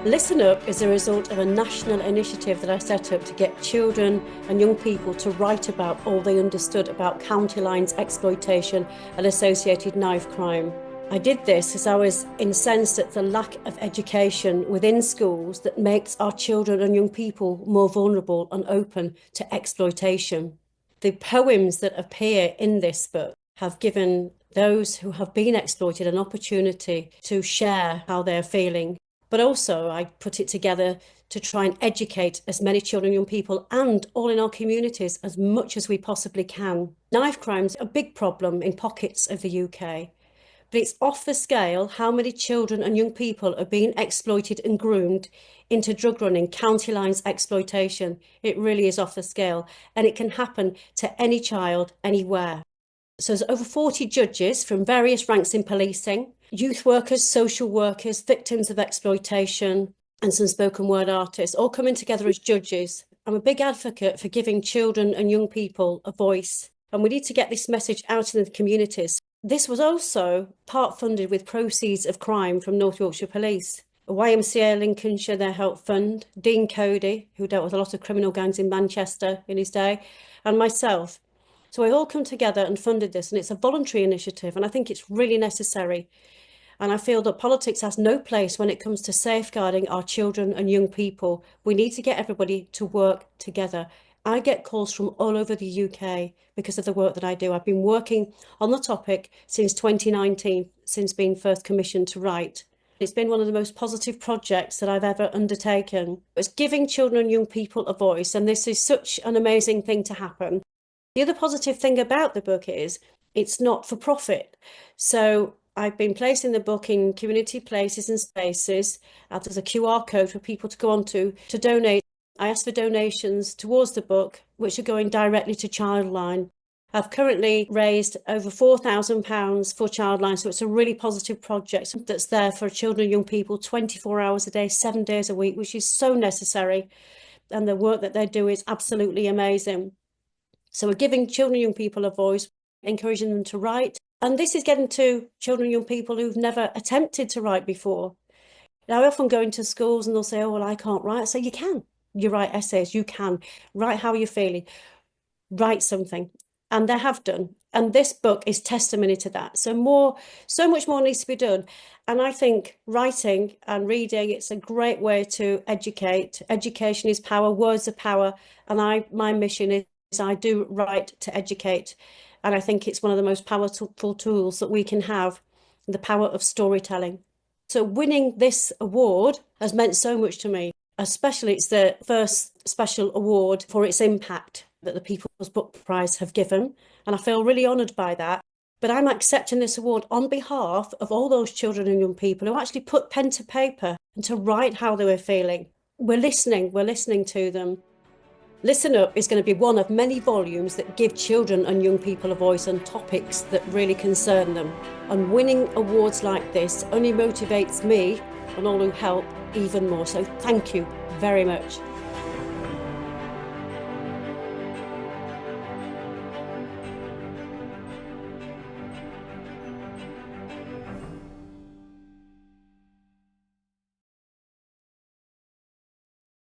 Listen Up is a result of a national initiative that I set up to get children and young people to write about all they understood about county lines exploitation and associated knife crime. I did this as I was incensed at the lack of education within schools that makes our children and young people more vulnerable and open to exploitation. The poems that appear in this book have given those who have been exploited an opportunity to share how they're feeling. But also I put it together to try and educate as many children and young people and all in our communities as much as we possibly can. Knife crime's a big problem in pockets of the UK, but it's off the scale how many children and young people are being exploited and groomed into drug running, county lines exploitation. It really is off the scale, and it can happen to any child, anywhere. So there's over 40 judges from various ranks in policing, youth workers, social workers, victims of exploitation, and some spoken word artists, all coming together as judges. I'm a big advocate for giving children and young people a voice, and we need to get this message out in the communities. This was also part funded with proceeds of crime from North Yorkshire Police. YMCA Lincolnshire, their help fund, Dean Cody, who dealt with a lot of criminal gangs in Manchester in his day, and myself. So we all come together and funded this, and it's a voluntary initiative, and I think it's really necessary. And I feel that politics has no place when it comes to safeguarding our children and young people. We need to get everybody to work together. I get calls from all over the UK because of the work that I do. I've been working on the topic since 2019, since being first commissioned to write. It's been one of the most positive projects that I've ever undertaken. It's giving children and young people a voice, and this is such an amazing thing to happen. The other positive thing about the book is it's not for profit. So I've been placing the book in community places and spaces. There's a QR code for people to go on to donate. I asked for donations towards the book, which are going directly to Childline. I've currently raised over £4,000 for Childline, so it's a really positive project that's there for children and young people 24 hours a day, 7 days a week, which is so necessary. And the work that they do is absolutely amazing. So we're giving children and young people a voice, encouraging them to write. And this is getting to children and young people who've never attempted to write before. Now, I often go into schools and they'll say, oh, well, I can't write. I say, you can. You write essays, you can. Write how you're feeling. Write something. And they have done. And this book is testimony to that. So much more needs to be done. And I think writing and reading, it's a great way to educate. Education is power, words are power. And my mission is I do write to educate. And I think it's one of the most powerful tools that we can have, the power of storytelling. So winning this award has meant so much to me, especially it's the first special award for its impact that the People's Book Prize have given. And I feel really honoured by that. But I'm accepting this award on behalf of all those children and young people who actually put pen to paper and to write how they were feeling. We're listening to them. Listen Up is going to be one of many volumes that give children and young people a voice on topics that really concern them. And winning awards like this only motivates me and all who help even more. So thank you very much.